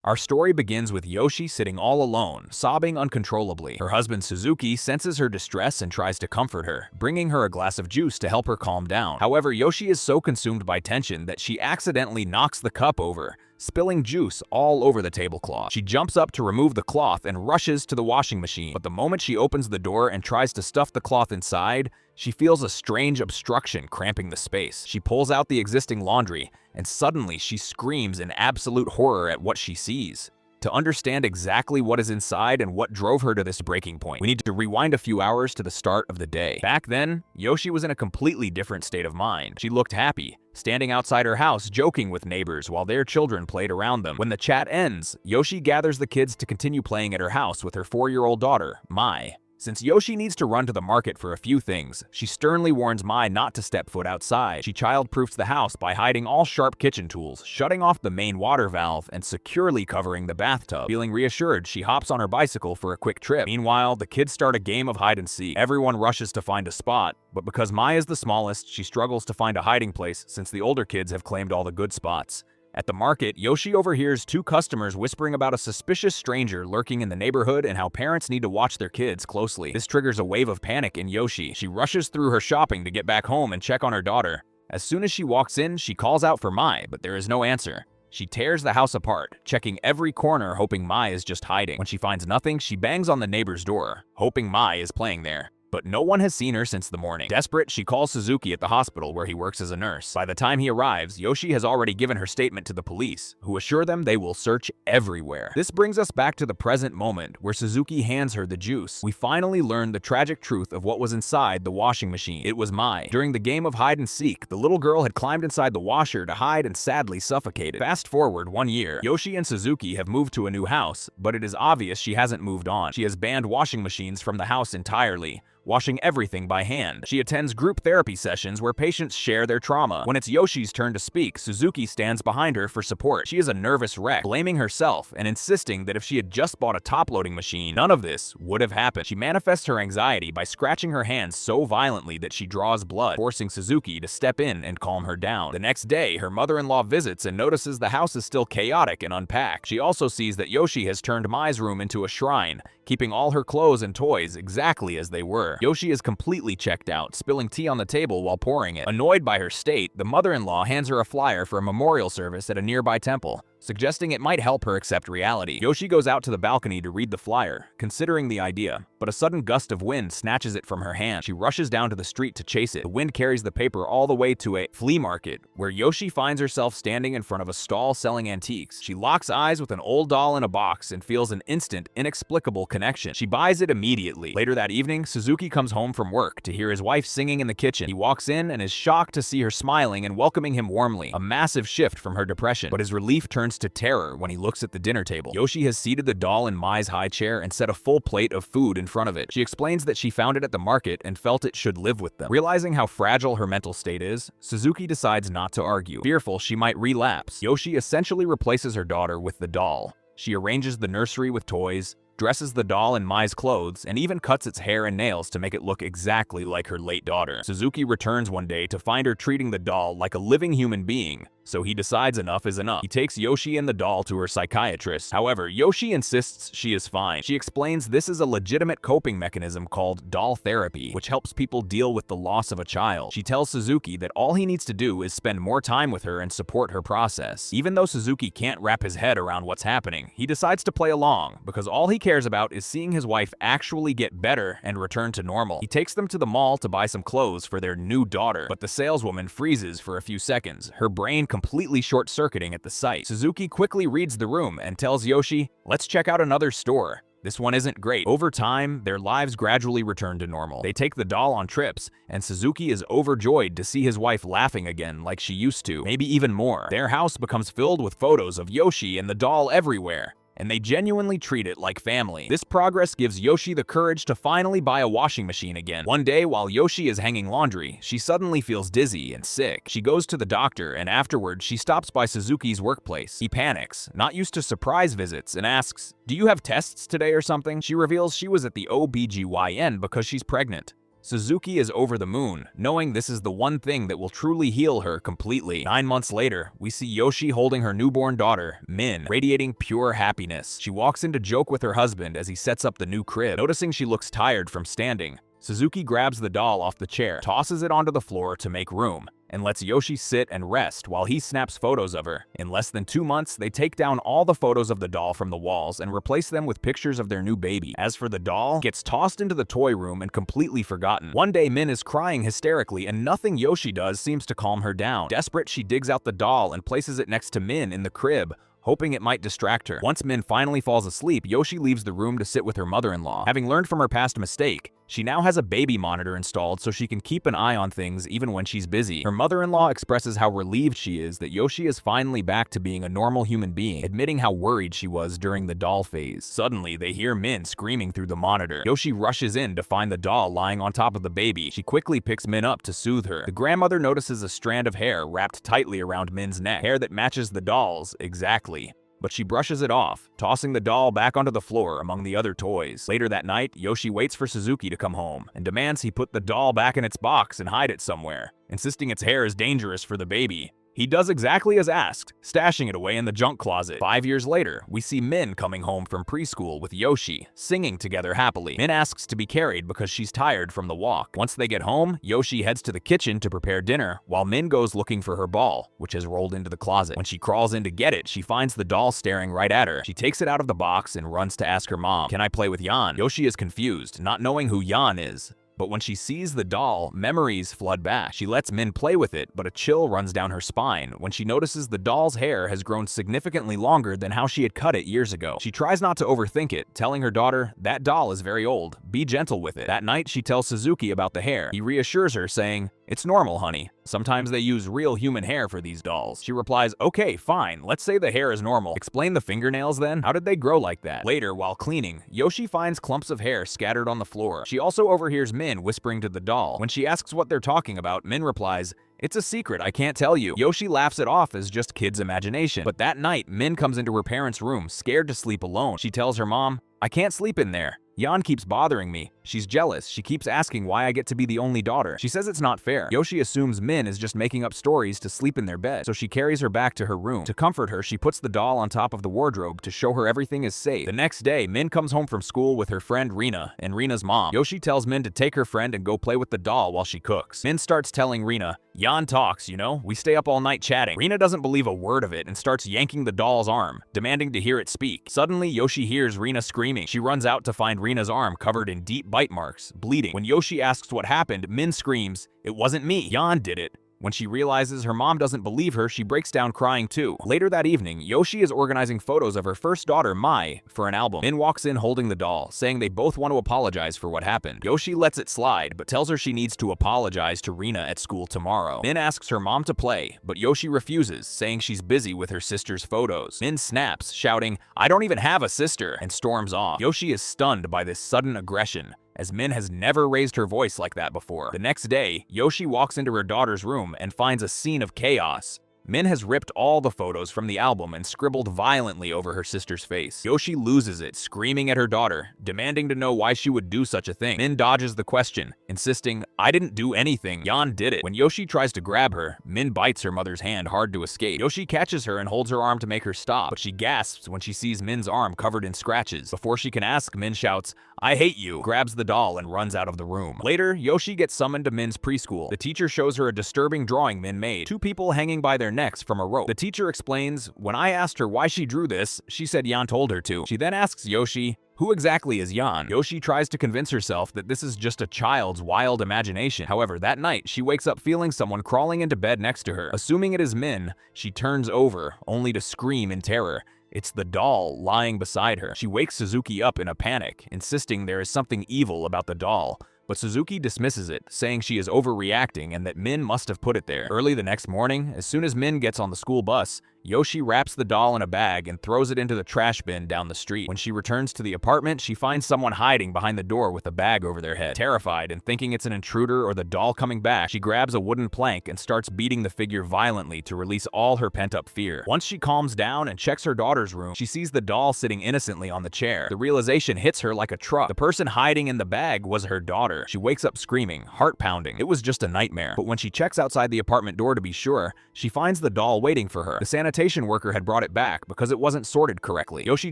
Our story begins with Yoshi sitting all alone, sobbing uncontrollably. Her husband Suzuki senses her distress and tries to comfort her, bringing her a glass of juice to help her calm down. However, Yoshi is so consumed by tension that she accidentally knocks the cup over, spilling juice all over the tablecloth. She jumps up to remove the cloth and rushes to the washing machine, but the moment she opens the door and tries to stuff the cloth inside, she feels a strange obstruction cramping the space. She pulls out the existing laundry, and suddenly she screams in absolute horror at what she sees. To understand exactly what is inside and what drove her to this breaking point, we need to rewind a few hours to the start of the day. Back then, Yoshi was in a completely different state of mind. She looked happy, standing outside her house joking with neighbors while their children played around them. When the chat ends, Yoshi gathers the kids to continue playing at her house with her 4-year-old daughter, Mai. Since Yoshi needs to run to the market for a few things, she sternly warns Mai not to step foot outside. She child-proofs the house by hiding all sharp kitchen tools, shutting off the main water valve, and securely covering the bathtub. Feeling reassured, she hops on her bicycle for a quick trip. Meanwhile, the kids start a game of hide-and-seek. Everyone rushes to find a spot, but because Mai is the smallest, she struggles to find a hiding place since the older kids have claimed all the good spots. At the market, Yoshi overhears 2 customers whispering about a suspicious stranger lurking in the neighborhood and how parents need to watch their kids closely. This triggers a wave of panic in Yoshi. She rushes through her shopping to get back home and check on her daughter. As soon as she walks in, she calls out for Mai, but there is no answer. She tears the house apart, checking every corner hoping Mai is just hiding. When she finds nothing, she bangs on the neighbor's door, hoping Mai is playing there. But no one has seen her since the morning. Desperate, she calls Suzuki at the hospital where he works as a nurse. By the time he arrives, Yoshi has already given her statement to the police, who assure them they will search everywhere. This brings us back to the present moment, where Suzuki hands her the juice. We finally learn the tragic truth of what was inside the washing machine. It was Mai. During the game of hide-and-seek, the little girl had climbed inside the washer to hide and sadly suffocated. Fast forward 1 year, Yoshi and Suzuki have moved to a new house, but it is obvious she hasn't moved on. She has banned washing machines from the house entirely, washing everything by hand. She attends group therapy sessions where patients share their trauma. When it's Yoshi's turn to speak, Suzuki stands behind her for support. She is a nervous wreck, blaming herself and insisting that if she had just bought a top-loading machine, none of this would have happened. She manifests her anxiety by scratching her hands so violently that she draws blood, forcing Suzuki to step in and calm her down. The next day, her mother-in-law visits and notices the house is still chaotic and unpacked. She also sees that Yoshi has turned Mai's room into a shrine, keeping all her clothes and toys exactly as they were. Yoshi is completely checked out, spilling tea on the table while pouring it. Annoyed by her state, the mother-in-law hands her a flyer for a memorial service at a nearby temple, suggesting it might help her accept reality. Yoshi goes out to the balcony to read the flyer, considering the idea, but a sudden gust of wind snatches it from her hand. She rushes down to the street to chase it. The wind carries the paper all the way to a flea market, where Yoshi finds herself standing in front of a stall selling antiques. She locks eyes with an old doll in a box and feels an instant, inexplicable connection. She buys it immediately. Later that evening, Suzuki comes home from work to hear his wife singing in the kitchen. He walks in and is shocked to see her smiling and welcoming him warmly, a massive shift from her depression, but his relief turns to terror when he looks at the dinner table. Yoshi has seated the doll in Mai's high chair and set a full plate of food in front of it. She explains that she found it at the market and felt it should live with them. Realizing how fragile her mental state is, Suzuki decides not to argue, fearful she might relapse. Yoshi essentially replaces her daughter with the doll. She arranges the nursery with toys, dresses the doll in Mai's clothes, and even cuts its hair and nails to make it look exactly like her late daughter. Suzuki returns one day to find her treating the doll like a living human being, so he decides enough is enough. He takes Yoshi and the doll to her psychiatrist. However, Yoshi insists she is fine. She explains this is a legitimate coping mechanism called doll therapy, which helps people deal with the loss of a child. She tells Suzuki that all he needs to do is spend more time with her and support her process. Even though Suzuki can't wrap his head around what's happening, he decides to play along, because all he cares about is seeing his wife actually get better and return to normal. He takes them to the mall to buy some clothes for their new daughter, but the saleswoman freezes for a few seconds, her brain completely short-circuiting at the sight. Suzuki quickly reads the room and tells Yoshi, "Let's check out another store. This one isn't great." Over time, their lives gradually return to normal. They take the doll on trips, and Suzuki is overjoyed to see his wife laughing again like she used to, maybe even more. Their house becomes filled with photos of Yoshi and the doll everywhere, and they genuinely treat it like family. This progress gives Yoshi the courage to finally buy a washing machine again. One day, while Yoshi is hanging laundry, she suddenly feels dizzy and sick. She goes to the doctor, and afterwards she stops by Suzuki's workplace. He panics, not used to surprise visits, and asks, "Do you have tests today or something?" She reveals she was at the OBGYN because she's pregnant. Suzuki is over the moon, knowing this is the one thing that will truly heal her completely. 9 months later, we see Yoshi holding her newborn daughter, Min, radiating pure happiness. She walks in to joke with her husband as he sets up the new crib. Noticing she looks tired from standing, Suzuki grabs the doll off the chair, tosses it onto the floor to make room, and lets Yoshi sit and rest while he snaps photos of her. In less than 2 months, they take down all the photos of the doll from the walls and replace them with pictures of their new baby. As for the doll, it gets tossed into the toy room and completely forgotten. One day, Min is crying hysterically and nothing Yoshi does seems to calm her down. Desperate, she digs out the doll and places it next to Min in the crib, hoping it might distract her. Once Min finally falls asleep, Yoshi leaves the room to sit with her mother-in-law. Having learned from her past mistake, she now has a baby monitor installed so she can keep an eye on things even when she's busy. Her mother-in-law expresses how relieved she is that Yoshi is finally back to being a normal human being, admitting how worried she was during the doll phase. Suddenly, they hear Min screaming through the monitor. Yoshi rushes in to find the doll lying on top of the baby. She quickly picks Min up to soothe her. The grandmother notices a strand of hair wrapped tightly around Min's neck, hair that matches the doll's exactly. But she brushes it off, tossing the doll back onto the floor among the other toys. Later that night, Yoshi waits for Suzuki to come home and demands he put the doll back in its box and hide it somewhere, insisting its hair is dangerous for the baby. He does exactly as asked, stashing it away in the junk closet. 5 years later, we see Min coming home from preschool with Yoshi, singing together happily. Min asks to be carried because she's tired from the walk. Once they get home, Yoshi heads to the kitchen to prepare dinner, while Min goes looking for her ball, which has rolled into the closet. When she crawls in to get it, she finds the doll staring right at her. She takes it out of the box and runs to ask her mom, "Can I play with Jan?" Yoshi is confused, not knowing who Jan is. But when she sees the doll, memories flood back. She lets Min play with it, but a chill runs down her spine when she notices the doll's hair has grown significantly longer than how she had cut it years ago. She tries not to overthink it, telling her daughter, "That doll is very old. Be gentle with it." That night, she tells Suzuki about the hair. He reassures her, saying, "It's normal, honey. Sometimes they use real human hair for these dolls." She replies, "Okay, fine. Let's say the hair is normal. Explain the fingernails then. How did they grow like that?" Later, while cleaning, Yoshi finds clumps of hair scattered on the floor. She also overhears Min whispering to the doll. When she asks what they're talking about, Min replies, "It's a secret, I can't tell you." Yoshi laughs it off as just kids' imagination. But that night, Min comes into her parents' room, scared to sleep alone. She tells her mom, "I can't sleep in there. Jan keeps bothering me." She's jealous. She keeps asking why I get to be the only daughter. She says it's not fair. Yoshi assumes Min is just making up stories to sleep in their bed, so she carries her back to her room. To comfort her, she puts the doll on top of the wardrobe to show her everything is safe. The next day, Min comes home from school with her friend Rina and Rina's mom. Yoshi tells Min to take her friend and go play with the doll while she cooks. Min starts telling Rina, "Jan talks, you know? We stay up all night chatting." Rina doesn't believe a word of it and starts yanking the doll's arm, demanding to hear it speak. Suddenly, Yoshi hears Rina screaming. She runs out to find Rina's arm covered in deep bite marks, bleeding. When Yoshi asks what happened, Min screams, "It wasn't me, Jan did it." When she realizes her mom doesn't believe her, she breaks down crying too. Later that evening, Yoshi is organizing photos of her first daughter, Mai, for an album. Min walks in holding the doll, saying they both want to apologize for what happened. Yoshi lets it slide, but tells her she needs to apologize to Rina at school tomorrow. Min asks her mom to play, but Yoshi refuses, saying she's busy with her sister's photos. Min snaps, shouting, "I don't even have a sister," and storms off. Yoshi is stunned by this sudden aggression, as Min has never raised her voice like that before. The next day, Yoshi walks into her daughter's room and finds a scene of chaos. Min has ripped all the photos from the album and scribbled violently over her sister's face. Yoshi loses it, screaming at her daughter, demanding to know why she would do such a thing. Min dodges the question, insisting, "I didn't do anything, Jan did it." When Yoshi tries to grab her, Min bites her mother's hand hard to escape. Yoshi catches her and holds her arm to make her stop, but she gasps when she sees Min's arm covered in scratches. Before she can ask, Min shouts, "I hate you," grabs the doll and runs out of the room. Later, Yoshi gets summoned to Min's preschool. The teacher shows her a disturbing drawing Min made, two people hanging by their necks from a rope. The teacher explains, "When I asked her why she drew this, she said Jan told her to." She then asks Yoshi, "Who exactly is Jan?" Yoshi tries to convince herself that this is just a child's wild imagination. However, that night, she wakes up feeling someone crawling into bed next to her. Assuming it is Min, she turns over, only to scream in terror. It's the doll lying beside her. She wakes Suzuki up in a panic, insisting there is something evil about the doll. But Suzuki dismisses it, saying she is overreacting and that Min must have put it there. Early the next morning, as soon as Min gets on the school bus, Yoshi wraps the doll in a bag and throws it into the trash bin down the street. When she returns to the apartment, she finds someone hiding behind the door with a bag over their head. Terrified and thinking it's an intruder or the doll coming back, she grabs a wooden plank and starts beating the figure violently to release all her pent-up fear. Once she calms down and checks her daughter's room, she sees the doll sitting innocently on the chair. The realization hits her like a truck. The person hiding in the bag was her daughter. She wakes up screaming, heart pounding. It was just a nightmare. But when she checks outside the apartment door to be sure, she finds the doll waiting for her. The sanitation worker had brought it back because it wasn't sorted correctly. Yoshi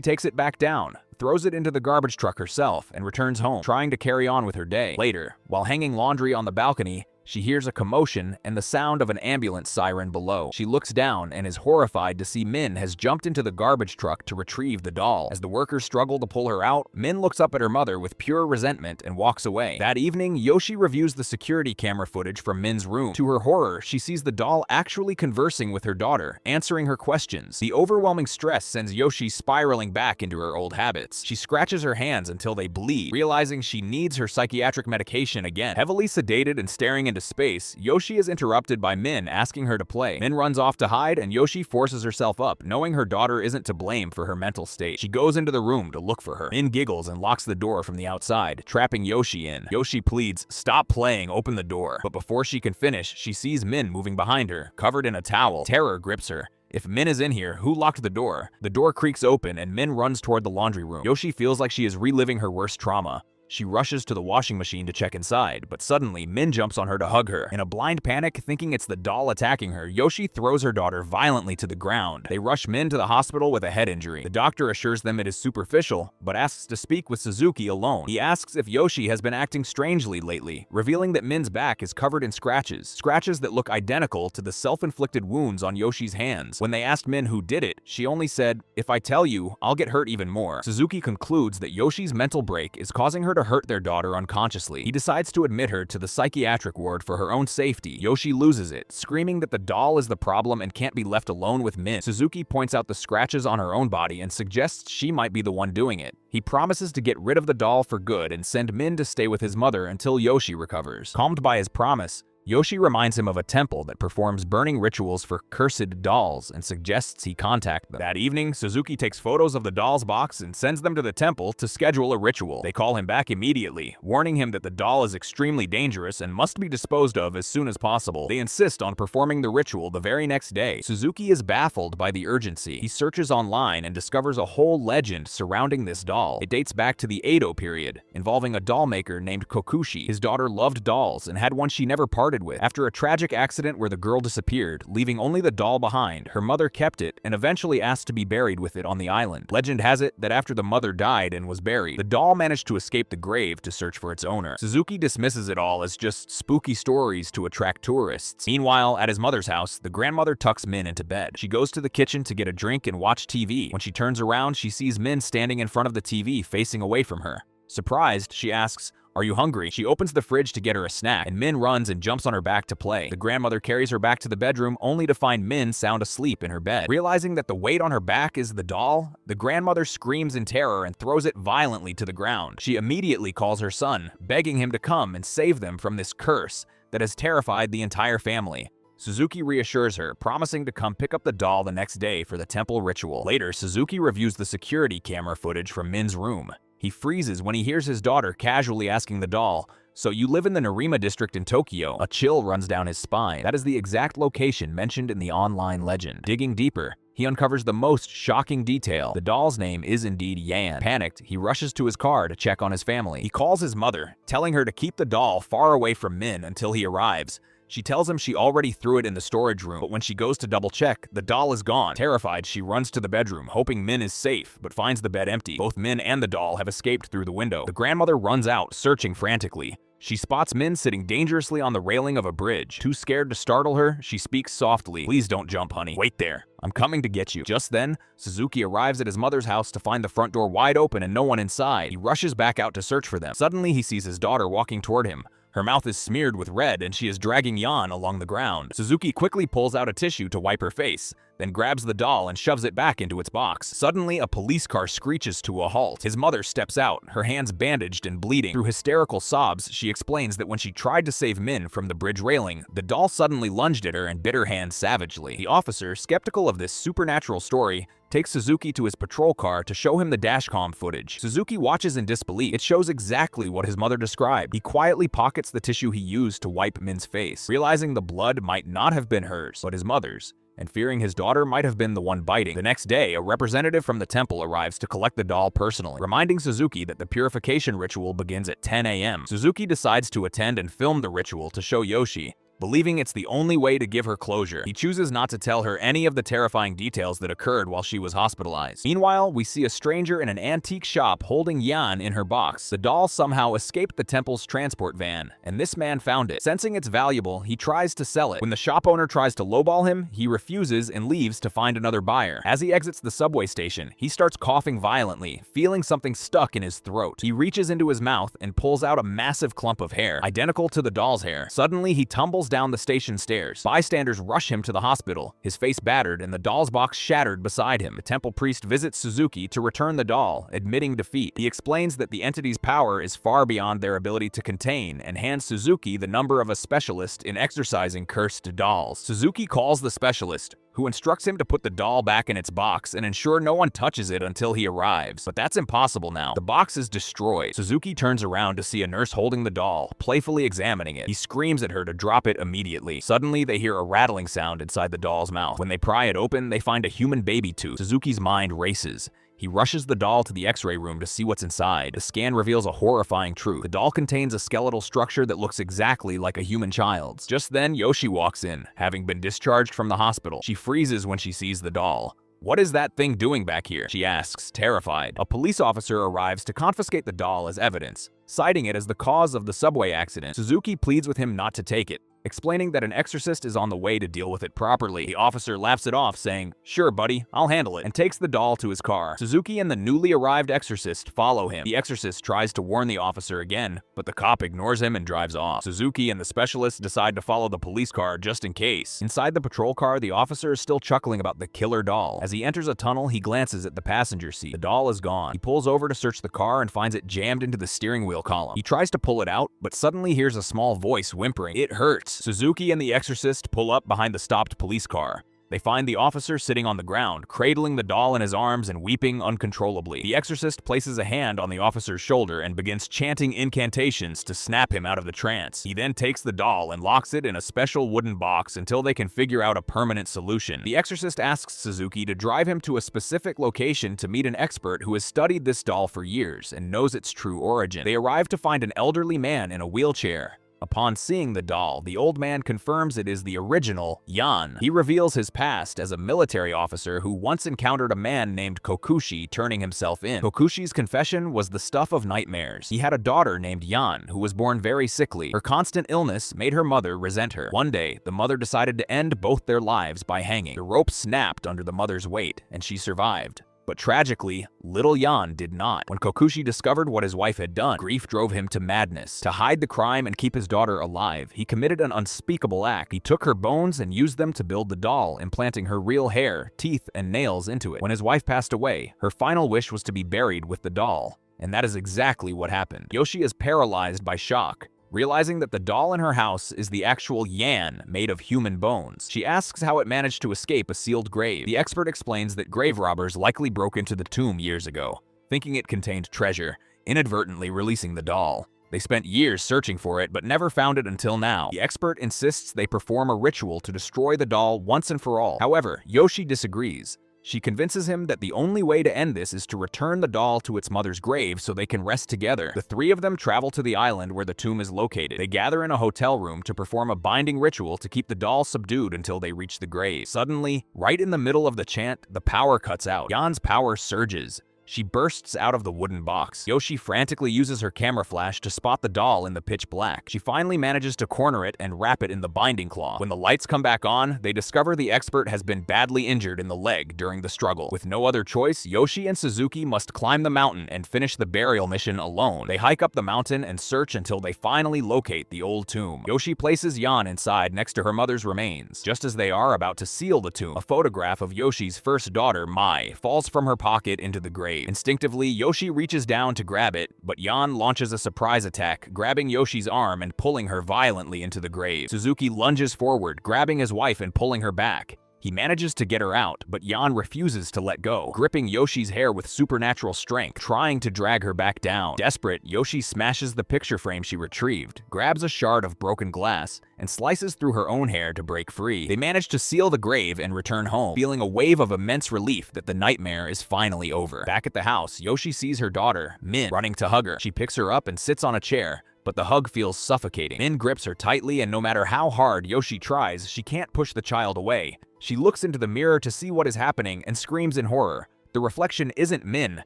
takes it back down, throws it into the garbage truck herself, and returns home, trying to carry on with her day. Later, while hanging laundry on the balcony, she hears a commotion and the sound of an ambulance siren below. She looks down and is horrified to see Min has jumped into the garbage truck to retrieve the doll. As the workers struggle to pull her out, Min looks up at her mother with pure resentment and walks away. That evening, Yoshi reviews the security camera footage from Min's room. To her horror, she sees the doll actually conversing with her daughter, answering her questions. The overwhelming stress sends Yoshi spiraling back into her old habits. She scratches her hands until they bleed, realizing she needs her psychiatric medication again. Heavily sedated and staring into space, Yoshi is interrupted by Min asking her to play. Min runs off to hide and Yoshi forces herself up, knowing her daughter isn't to blame for her mental state. She goes into the room to look for her. Min giggles and locks the door from the outside, trapping Yoshi in. Yoshi pleads, "Stop playing, open the door." But before she can finish, she sees Min moving behind her, covered in a towel. Terror grips her. If Min is in here, who locked the door? The door creaks open and Min runs toward the laundry room. Yoshi feels like she is reliving her worst trauma. She rushes to the washing machine to check inside, but suddenly Min jumps on her to hug her. In a blind panic, thinking it's the doll attacking her, Yoshi throws her daughter violently to the ground. They rush Min to the hospital with a head injury. The doctor assures them it is superficial, but asks to speak with Suzuki alone. He asks if Yoshi has been acting strangely lately, revealing that Min's back is covered in scratches that look identical to the self-inflicted wounds on Yoshi's hands. When they asked Min who did it, she only said, "If I tell you, I'll get hurt even more." Suzuki concludes that Yoshi's mental break is causing her to hurt their daughter unconsciously. He decides to admit her to the psychiatric ward for her own safety. Yoshi loses it, screaming that the doll is the problem and can't be left alone with Min. Suzuki points out the scratches on her own body and suggests she might be the one doing it. He promises to get rid of the doll for good and send Min to stay with his mother until Yoshi recovers. Calmed by his promise, Yoshi reminds him of a temple that performs burning rituals for cursed dolls and suggests he contact them. That evening, Suzuki takes photos of the doll's box and sends them to the temple to schedule a ritual. They call him back immediately, warning him that the doll is extremely dangerous and must be disposed of as soon as possible. They insist on performing the ritual the very next day. Suzuki is baffled by the urgency. He searches online and discovers a whole legend surrounding this doll. It dates back to the Edo period, involving a doll maker named Kokushi. His daughter loved dolls and had one she never parted with. After a tragic accident where the girl disappeared, leaving only the doll behind, her mother kept it and eventually asked to be buried with it on the island. Legend has it that after the mother died and was buried, the doll managed to escape the grave to search for its owner. Suzuki dismisses it all as just spooky stories to attract tourists. Meanwhile, at his mother's house, the grandmother tucks Min into bed. She goes to the kitchen to get a drink and watch TV. When she turns around, she sees Min standing in front of the TV facing away from her. Surprised, she asks, "Are you hungry?" She opens the fridge to get her a snack, and Min runs and jumps on her back to play. The grandmother carries her back to the bedroom only to find Min sound asleep in her bed. Realizing that the weight on her back is the doll, the grandmother screams in terror and throws it violently to the ground. She immediately calls her son, begging him to come and save them from this curse that has terrified the entire family. Suzuki reassures her, promising to come pick up the doll the next day for the temple ritual. Later, Suzuki reviews the security camera footage from Min's room. He freezes when he hears his daughter casually asking the doll, "So you live in the Narima district in Tokyo?" A chill runs down his spine. That is the exact location mentioned in the online legend. Digging deeper, he uncovers the most shocking detail. The doll's name is indeed Yan. Panicked, he rushes to his car to check on his family. He calls his mother, telling her to keep the doll far away from Min until he arrives. She tells him she already threw it in the storage room, but when she goes to double check, the doll is gone. Terrified, she runs to the bedroom, hoping Min is safe, but finds the bed empty. Both Min and the doll have escaped through the window. The grandmother runs out, searching frantically. She spots Min sitting dangerously on the railing of a bridge. Too scared to startle her, she speaks softly. "Please don't jump, honey. Wait there. I'm coming to get you." Just then, Suzuki arrives at his mother's house to find the front door wide open and no one inside. He rushes back out to search for them. Suddenly, he sees his daughter walking toward him. Her mouth is smeared with red and she is dragging Yan along the ground. Suzuki quickly pulls out a tissue to wipe her face. then grabs the doll and shoves it back into its box. Suddenly, a police car screeches to a halt. His mother steps out, her hands bandaged and bleeding. Through hysterical sobs, she explains that when she tried to save Min from the bridge railing, the doll suddenly lunged at her and bit her hand savagely. The officer, skeptical of this supernatural story, takes Suzuki to his patrol car to show him the dashcam footage. Suzuki watches in disbelief. It shows exactly what his mother described. He quietly pockets the tissue he used to wipe Min's face, realizing the blood might not have been hers, but his mother's, and fearing his daughter might have been the one biting. The next day, a representative from the temple arrives to collect the doll personally, reminding Suzuki that the purification ritual begins at 10 a.m. Suzuki decides to attend and film the ritual to show Yoshi, believing it's the only way to give her closure. He chooses not to tell her any of the terrifying details that occurred while she was hospitalized. Meanwhile, we see a stranger in an antique shop holding Yan in her box. The doll somehow escaped the temple's transport van, and this man found it. Sensing it's valuable, he tries to sell it. When the shop owner tries to lowball him, he refuses and leaves to find another buyer. As he exits the subway station, he starts coughing violently, feeling something stuck in his throat. He reaches into his mouth and pulls out a massive clump of hair, identical to the doll's hair. Suddenly, he tumbles down the station stairs. Bystanders rush him to the hospital, his face battered and the doll's box shattered beside him. The temple priest visits Suzuki to return the doll, admitting defeat. He explains that the entity's power is far beyond their ability to contain and hands Suzuki the number of a specialist in exorcising cursed dolls. Suzuki calls the specialist, who instructs him to put the doll back in its box and ensure no one touches it until he arrives. But that's impossible now. The box is destroyed. Suzuki turns around to see a nurse holding the doll, playfully examining it. He screams at her to drop it immediately. Suddenly, they hear a rattling sound inside the doll's mouth. When they pry it open, they find a human baby tooth. Suzuki's mind races. He rushes the doll to the x-ray room to see what's inside. The scan reveals a horrifying truth. The doll contains a skeletal structure that looks exactly like a human child's. Just then, Yoshi walks in, having been discharged from the hospital. She freezes when she sees the doll. "What is that thing doing back here?" she asks, terrified. A police officer arrives to confiscate the doll as evidence, citing it as the cause of the subway accident. Suzuki pleads with him not to take it, explaining that an exorcist is on the way to deal with it properly. The officer laughs it off, saying, "Sure, buddy, I'll handle it," and takes the doll to his car. Suzuki and the newly arrived exorcist follow him. The exorcist tries to warn the officer again, but the cop ignores him and drives off. Suzuki and the specialist decide to follow the police car just in case. Inside the patrol car, the officer is still chuckling about the killer doll. As he enters a tunnel, he glances at the passenger seat. The doll is gone. He pulls over to search the car and finds it jammed into the steering wheel column. He tries to pull it out, but suddenly hears a small voice whimpering, "It hurts." Suzuki and the exorcist pull up behind the stopped police car. They find the officer sitting on the ground, cradling the doll in his arms and weeping uncontrollably. The exorcist places a hand on the officer's shoulder and begins chanting incantations to snap him out of the trance. He then takes the doll and locks it in a special wooden box until they can figure out a permanent solution. The exorcist asks Suzuki to drive him to a specific location to meet an expert who has studied this doll for years and knows its true origin. They arrive to find an elderly man in a wheelchair. Upon seeing the doll, the old man confirms it is the original Yan. He reveals his past as a military officer who once encountered a man named Kokushi turning himself in. Kokushi's confession was the stuff of nightmares. He had a daughter named Yan who was born very sickly. Her constant illness made her mother resent her. One day, the mother decided to end both their lives by hanging. The rope snapped under the mother's weight, and she survived. But tragically, little Yan did not. When Kokushi discovered what his wife had done, grief drove him to madness. To hide the crime and keep his daughter alive, he committed an unspeakable act. He took her bones and used them to build the doll, implanting her real hair, teeth, and nails into it. When his wife passed away, her final wish was to be buried with the doll. And that is exactly what happened. Yoshi is paralyzed by shock, realizing that the doll in her house is the actual Yan made of human bones. She asks how it managed to escape a sealed grave. The expert explains that grave robbers likely broke into the tomb years ago, thinking it contained treasure, inadvertently releasing the doll. They spent years searching for it, but never found it until now. The expert insists they perform a ritual to destroy the doll once and for all. However, Yoshi disagrees. She convinces him that the only way to end this is to return the doll to its mother's grave so they can rest together. The three of them travel to the island where the tomb is located. They gather in a hotel room to perform a binding ritual to keep the doll subdued until they reach the grave. Suddenly, right in the middle of the chant, the power cuts out. Yan's power surges. She bursts out of the wooden box. Yoshi frantically uses her camera flash to spot the doll in the pitch black. She finally manages to corner it and wrap it in the binding cloth. When the lights come back on, they discover the expert has been badly injured in the leg during the struggle. With no other choice, Yoshi and Suzuki must climb the mountain and finish the burial mission alone. They hike up the mountain and search until they finally locate the old tomb. Yoshi places Jan inside next to her mother's remains. Just as they are about to seal the tomb, a photograph of Yoshi's first daughter, Mai, falls from her pocket into the grave. Instinctively, Yoshi reaches down to grab it, but Jan launches a surprise attack, grabbing Yoshi's arm and pulling her violently into the grave. Suzuki lunges forward, grabbing his wife and pulling her back. He manages to get her out, but Jan refuses to let go, gripping Yoshi's hair with supernatural strength, trying to drag her back down. Desperate, Yoshi smashes the picture frame she retrieved, grabs a shard of broken glass, and slices through her own hair to break free. They manage to seal the grave and return home, feeling a wave of immense relief that the nightmare is finally over. Back at the house, Yoshi sees her daughter, Min, running to hug her. She picks her up and sits on a chair, but the hug feels suffocating. Min grips her tightly, and no matter how hard Yoshi tries, she can't push the child away. She looks into the mirror to see what is happening and screams in horror. The reflection isn't Min,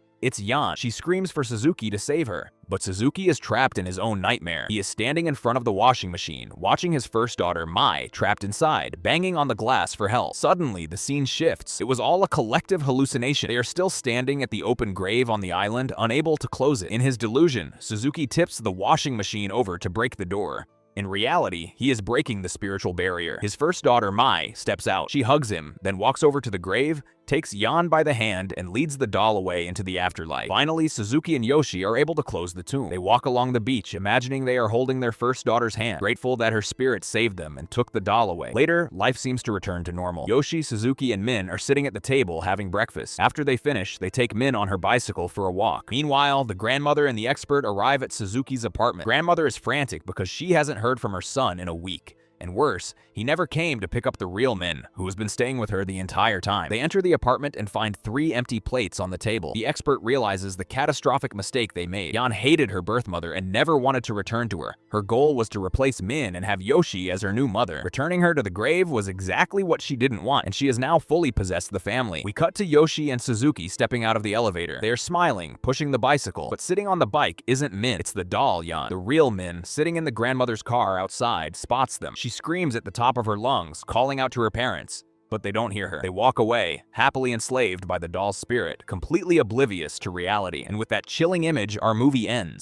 it's Jan. She screams for Suzuki to save her, but Suzuki is trapped in his own nightmare. He is standing in front of the washing machine, watching his first daughter, Mai, trapped inside, banging on the glass for help. Suddenly, the scene shifts. It was all a collective hallucination. They are still standing at the open grave on the island, unable to close it. In his delusion, Suzuki tips the washing machine over to break the door. In reality, he is breaking the spiritual barrier. His first daughter, Mai, steps out. She hugs him, then walks over to the grave, takes Jan by the hand, and leads the doll away into the afterlife. Finally, Suzuki and Yoshi are able to close the tomb. They walk along the beach, imagining they are holding their first daughter's hand, grateful that her spirit saved them and took the doll away. Later, life seems to return to normal. Yoshi, Suzuki, and Min are sitting at the table having breakfast. After they finish, they take Min on her bicycle for a walk. Meanwhile, the grandmother and the expert arrive at Suzuki's apartment. Grandmother is frantic because she hasn't heard from her son in a week. And worse, he never came to pick up the real Min, who has been staying with her the entire time. They enter the apartment and find 3 empty plates on the table. The expert realizes the catastrophic mistake they made. Jan hated her birth mother and never wanted to return to her. Her goal was to replace Min and have Yoshi as her new mother. Returning her to the grave was exactly what she didn't want, and she has now fully possessed the family. We cut to Yoshi and Suzuki stepping out of the elevator. They are smiling, pushing the bicycle, but sitting on the bike isn't Min, it's the doll Jan. The real Min, sitting in the grandmother's car outside, spots them. She screams at the top of her lungs, calling out to her parents, but they don't hear her. They walk away, happily enslaved by the doll's spirit, completely oblivious to reality. And with that chilling image, our movie ends.